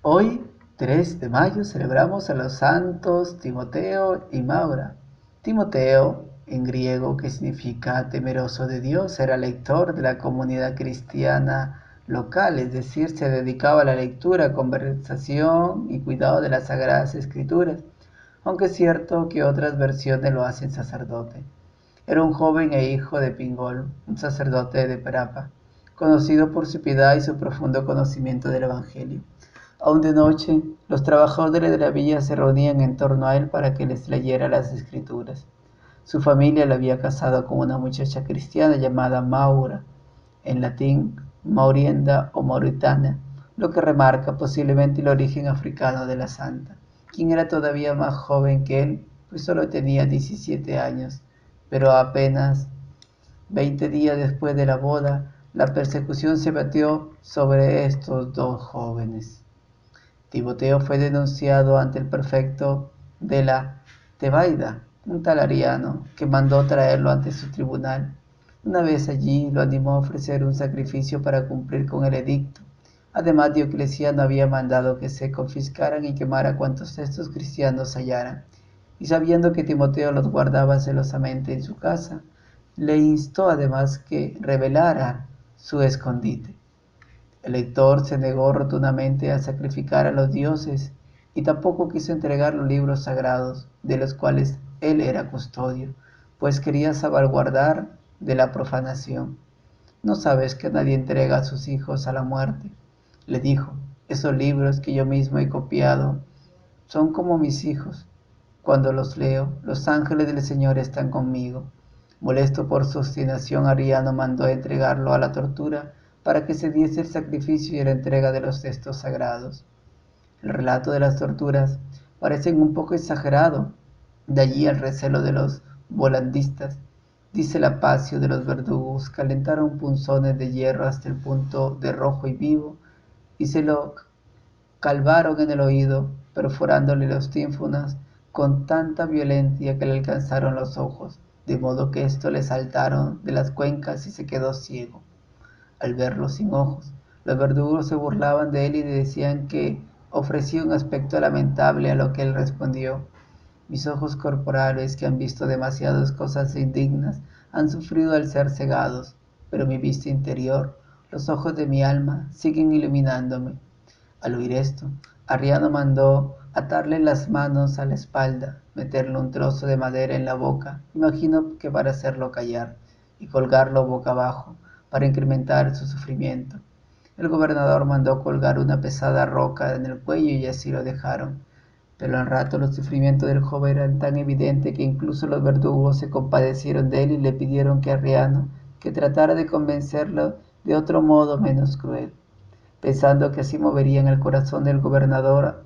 Hoy, 3 de mayo, celebramos a los santos Timoteo y Maura. Timoteo, en griego, que significa temeroso de Dios, era lector de la comunidad cristiana local, es decir, se dedicaba a la lectura, conversación y cuidado de las Sagradas Escrituras, aunque es cierto que otras versiones lo hacen sacerdote. Era un joven e hijo de Pingol, un sacerdote de Perapa, conocido por su piedad y su profundo conocimiento del Evangelio. Aún de noche, los trabajadores de la villa se reunían en torno a él para que les leyera las Escrituras. Su familia lo había casado con una muchacha cristiana llamada Maura, en latín Maurienda o Mauritana, lo que remarca posiblemente el origen africano de la santa, quien era todavía más joven que él, pues solo tenía 17 años, pero apenas 20 días después de la boda, la persecución se batió sobre estos dos jóvenes. Timoteo fue denunciado ante el prefecto de la Tebaida, un tal Ariano, que mandó traerlo ante su tribunal. Una vez allí lo animó a ofrecer un sacrificio para cumplir con el edicto. Además, Diocleciano había mandado que se confiscaran y quemara cuantos textos cristianos hallaran. Y sabiendo que Timoteo los guardaba celosamente en su casa, le instó además que revelara su escondite. El lector se negó rotundamente a sacrificar a los dioses y tampoco quiso entregar los libros sagrados, de los cuales él era custodio, pues quería salvaguardar de la profanación. ¿No sabes que nadie entrega a sus hijos a la muerte? Le dijo, esos libros que yo mismo he copiado son como mis hijos. Cuando los leo, los ángeles del Señor están conmigo. Molesto por su obstinación, Ariano mandó entregarlo a la tortura para que se diese el sacrificio y la entrega de los textos sagrados. El relato de las torturas parece un poco exagerado, de allí el recelo de los volandistas. Dice la Lapacio de los verdugos, calentaron punzones de hierro hasta el punto de rojo y vivo, y se lo calvaron en el oído, perforándole los tímpanos con tanta violencia que le alcanzaron los ojos, de modo que estos le saltaron de las cuencas y se quedó ciego. Al verlo sin ojos, los verdugos se burlaban de él y decían que ofrecía un aspecto lamentable, a lo que él respondió: mis ojos corporales, que han visto demasiadas cosas indignas, han sufrido al ser cegados, pero mi vista interior, los ojos de mi alma, siguen iluminándome. Al oír esto, Arriano mandó atarle las manos a la espalda, meterle un trozo de madera en la boca, imagino que para hacerlo callar, y colgarlo boca abajo, para incrementar su sufrimiento. El gobernador mandó colgar una pesada roca en el cuello y así lo dejaron. Pero al rato los sufrimientos del joven eran tan evidentes que incluso los verdugos se compadecieron de él y le pidieron que Arriano que tratara de convencerlo de otro modo menos cruel, pensando que así moverían el corazón del gobernador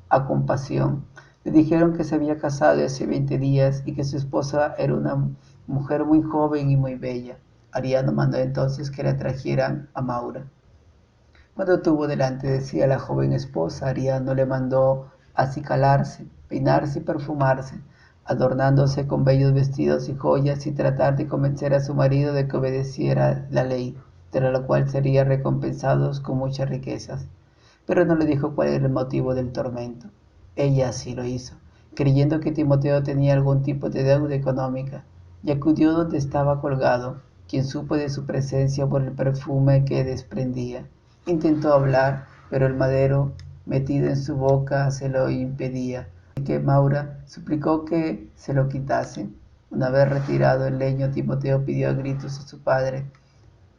a compasión. Le dijeron que se había casado hace 20 días y que su esposa era una mujer muy joven y muy bella. Ariano mandó entonces que la trajeran a Maura. Cuando tuvo delante de sí a la joven esposa, Ariano le mandó acicalarse, peinarse y perfumarse, adornándose con bellos vestidos y joyas, y tratar de convencer a su marido de que obedeciera la ley, de la cual serían recompensados con muchas riquezas. Pero no le dijo cuál era el motivo del tormento. Ella así lo hizo, creyendo que Timoteo tenía algún tipo de deuda económica, y acudió donde estaba colgado, quien supo de su presencia por el perfume que desprendía. Intentó hablar, pero el madero metido en su boca se lo impedía, así que Maura suplicó que se lo quitasen. Una vez retirado el leño, Timoteo pidió a gritos a su padre,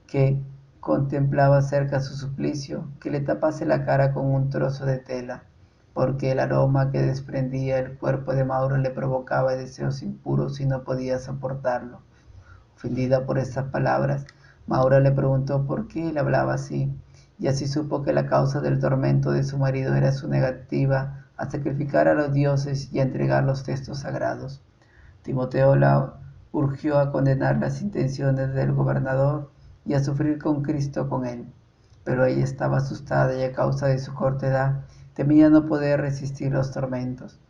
que contemplaba cerca su suplicio, que le tapase la cara con un trozo de tela, porque el aroma que desprendía el cuerpo de Mauro le provocaba deseos impuros y no podía soportarlo. Ofendida por estas palabras, Maura le preguntó por qué él hablaba así, y así supo que la causa del tormento de su marido era su negativa a sacrificar a los dioses y a entregar los textos sagrados. Timoteo la urgió a condenar las intenciones del gobernador y a sufrir con Cristo con él. Pero ella estaba asustada y a causa de su corta edad temía no poder resistir los tormentos.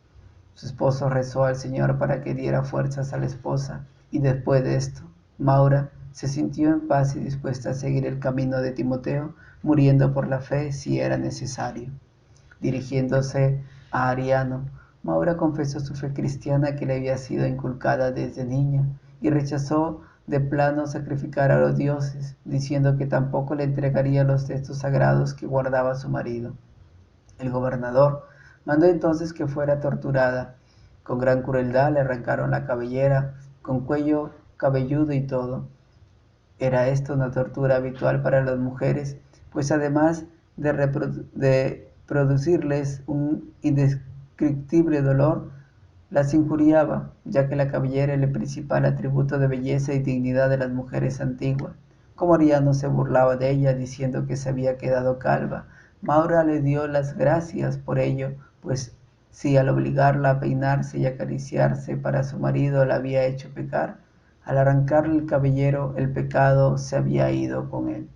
Su esposo rezó al Señor para que diera fuerzas a la esposa, y después de esto, Maura se sintió en paz y dispuesta a seguir el camino de Timoteo, muriendo por la fe si era necesario. Dirigiéndose a Ariano, Maura confesó su fe cristiana que le había sido inculcada desde niña y rechazó de plano sacrificar a los dioses, diciendo que tampoco le entregaría los textos sagrados que guardaba su marido. El gobernador mandó entonces que fuera torturada. Con gran crueldad le arrancaron la cabellera, con cuello cabelludo y todo. Era esta una tortura habitual para las mujeres, pues además de producirles un indescriptible dolor, las injuriaba, ya que la cabellera era el principal atributo de belleza y dignidad de las mujeres antiguas. Como Ariano se burlaba de ella, diciendo que se había quedado calva, Maura le dio las gracias por ello, pues si al obligarla a peinarse y acariciarse para su marido la había hecho pecar, al arrancarle el cabellero el pecado se había ido con él.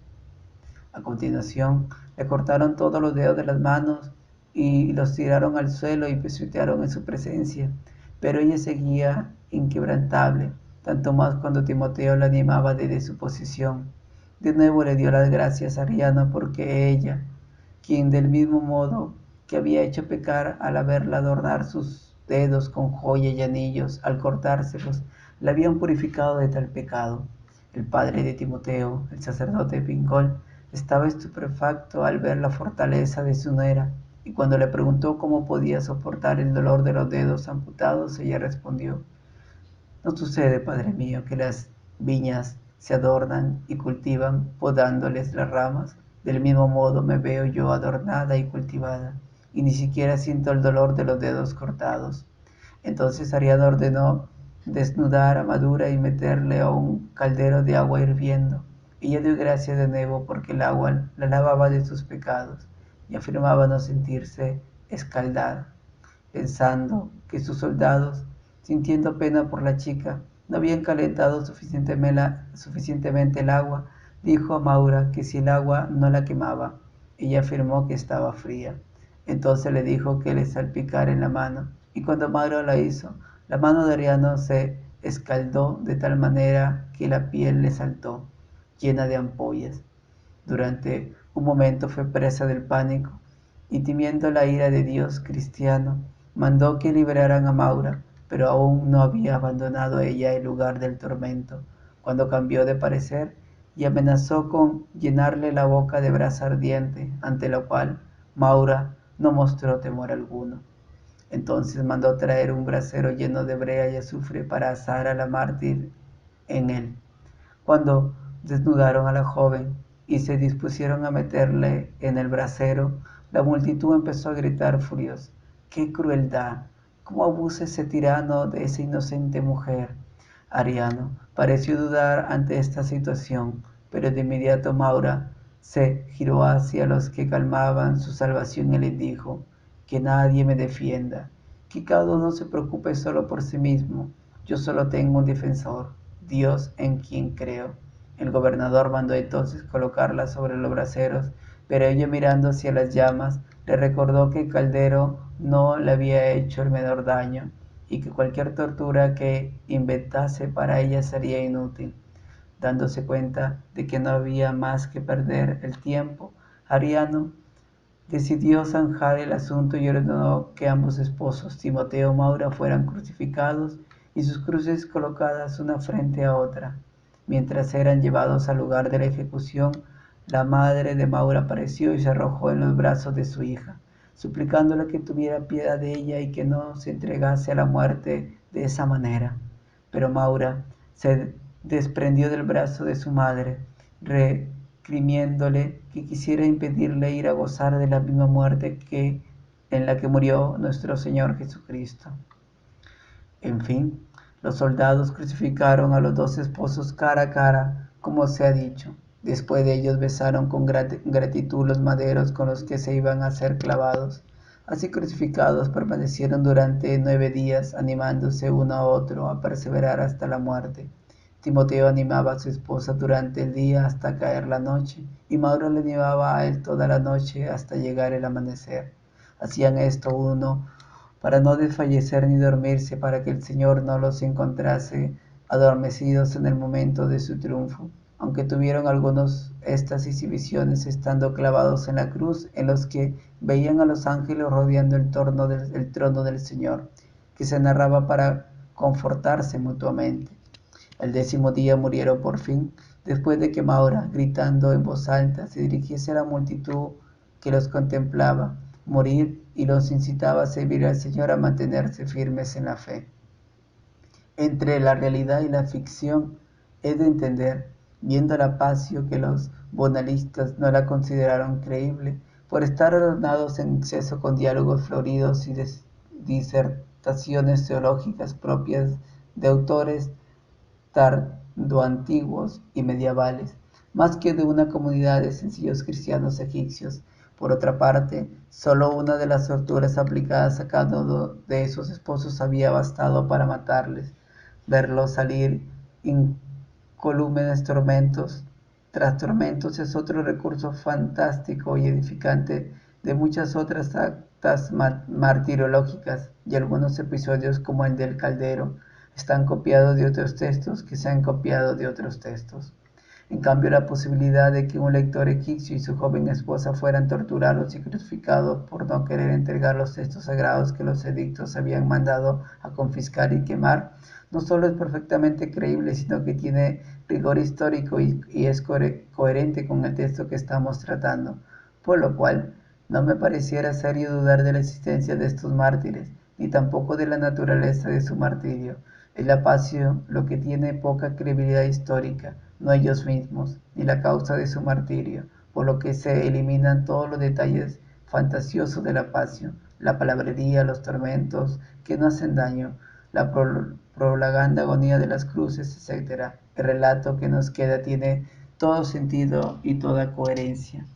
A continuación, le cortaron todos los dedos de las manos y los tiraron al suelo y pisotearon en su presencia. Pero ella seguía inquebrantable, tanto más cuando Timoteo la animaba desde su posición. De nuevo le dio las gracias a Ariano porque ella, quien del mismo modo que había hecho pecar al haberla adornar sus dedos con joyas y anillos, al cortárselos, la habían purificado de tal pecado. El padre de Timoteo, el sacerdote Pingol, estaba estupefacto al ver la fortaleza de su nuera, y cuando le preguntó cómo podía soportar el dolor de los dedos amputados, ella respondió: no sucede, padre mío, que las viñas se adornan y cultivan podándoles las ramas. Del mismo modo me veo yo adornada y cultivada, y ni siquiera siento el dolor de los dedos cortados. Entonces Ariadna ordenó desnudar a Madura y meterle a un caldero de agua hirviendo. Ella dio gracias de nuevo porque el agua la lavaba de sus pecados y afirmaba no sentirse escaldada, pensando que sus soldados, sintiendo pena por la chica, no habían calentado suficientemente el agua. Dijo a Maura que si el agua no la quemaba, ella afirmó que estaba fría. Entonces le dijo que le salpicara en la mano, y cuando Maura la hizo, la mano de Ariano se escaldó de tal manera que la piel le saltó, llena de ampollas. Durante un momento fue presa del pánico, y temiendo la ira de Dios cristiano, mandó que liberaran a Maura, pero aún no había abandonado ella el lugar del tormento, cuando cambió de parecer y amenazó con llenarle la boca de brasa ardiente, ante lo cual Maura no mostró temor alguno. Entonces mandó traer un brasero lleno de brea y azufre para asar a la mártir en él. Cuando desnudaron a la joven y se dispusieron a meterle en el brasero, la multitud empezó a gritar furiosa: ¡qué crueldad! ¿Cómo abusa ese tirano de esa inocente mujer? Ariano pareció dudar ante esta situación, pero de inmediato Maura se giró hacia los que calmaban su salvación y les dijo: que nadie me defienda, que cada uno se preocupe solo por sí mismo. Yo solo tengo un defensor, Dios en quien creo. El gobernador mandó entonces colocarla sobre los braseros, pero ella, mirando hacia las llamas, le recordó que el caldero no le había hecho el menor daño y que cualquier tortura que inventase para ella sería inútil. Dándose cuenta de que no había más que perder el tiempo, Ariano decidió zanjar el asunto y ordenó que ambos esposos, Timoteo y Maura, fueran crucificados y sus cruces colocadas una frente a otra. Mientras eran llevados al lugar de la ejecución, la madre de Maura apareció y se arrojó en los brazos de su hija, suplicándole que tuviera piedad de ella y que no se entregase a la muerte de esa manera. Pero Maura se desprendió del brazo de su madre, reprimiéndole que quisiera impedirle ir a gozar de la misma muerte en la que murió nuestro Señor Jesucristo. En fin, los soldados crucificaron a los dos esposos cara a cara, como se ha dicho. Después de ellos besaron con gratitud los maderos con los que se iban a ser clavados. Así crucificados permanecieron durante 9 días, animándose uno a otro a perseverar hasta la muerte. Timoteo animaba a su esposa durante el día hasta caer la noche, y Mauro le animaba a él toda la noche hasta llegar el amanecer. Hacían esto uno para no desfallecer ni dormirse, para que el Señor no los encontrase adormecidos en el momento de su triunfo, aunque tuvieron algunos éxtasis y visiones estando clavados en la cruz, en los que veían a los ángeles rodeando el trono del Señor, que se narraba para confortarse mutuamente. El 10.º día murieron por fin, después de que Maura, gritando en voz alta, se dirigiese a la multitud que los contemplaba morir y los incitaba a servir al Señor, a mantenerse firmes en la fe. Entre la realidad y la ficción es de entender, viendo la Passio, que los bonalistas no la consideraron creíble, por estar adornados en exceso con diálogos floridos y disertaciones teológicas propias de autores tardoantiguos y medievales, más que de una comunidad de sencillos cristianos egipcios. Por otra parte, solo una de las torturas aplicadas a cada uno de esos esposos había bastado para matarles. Verlos salir incolúmenes tormentos tras tormentos es otro recurso fantástico y edificante de muchas otras actas martirológicas, y algunos episodios, como el del caldero, están copiados de otros textos que se han copiado de otros textos. En cambio, la posibilidad de que un lector egipcio y su joven esposa fueran torturados y crucificados por no querer entregar los textos sagrados que los edictos habían mandado a confiscar y quemar, no solo es perfectamente creíble, sino que tiene rigor histórico y es coherente con el texto que estamos tratando, por lo cual no me pareciera serio dudar de la existencia de estos mártires, ni tampoco de la naturaleza de su martirio. Es la Passio lo que tiene poca credibilidad histórica, no ellos mismos, ni la causa de su martirio, por lo que se eliminan todos los detalles fantasiosos de la Passio, la palabrería, los tormentos que no hacen daño, la prolongada agonía de las cruces, etc. El relato que nos queda tiene todo sentido y toda coherencia.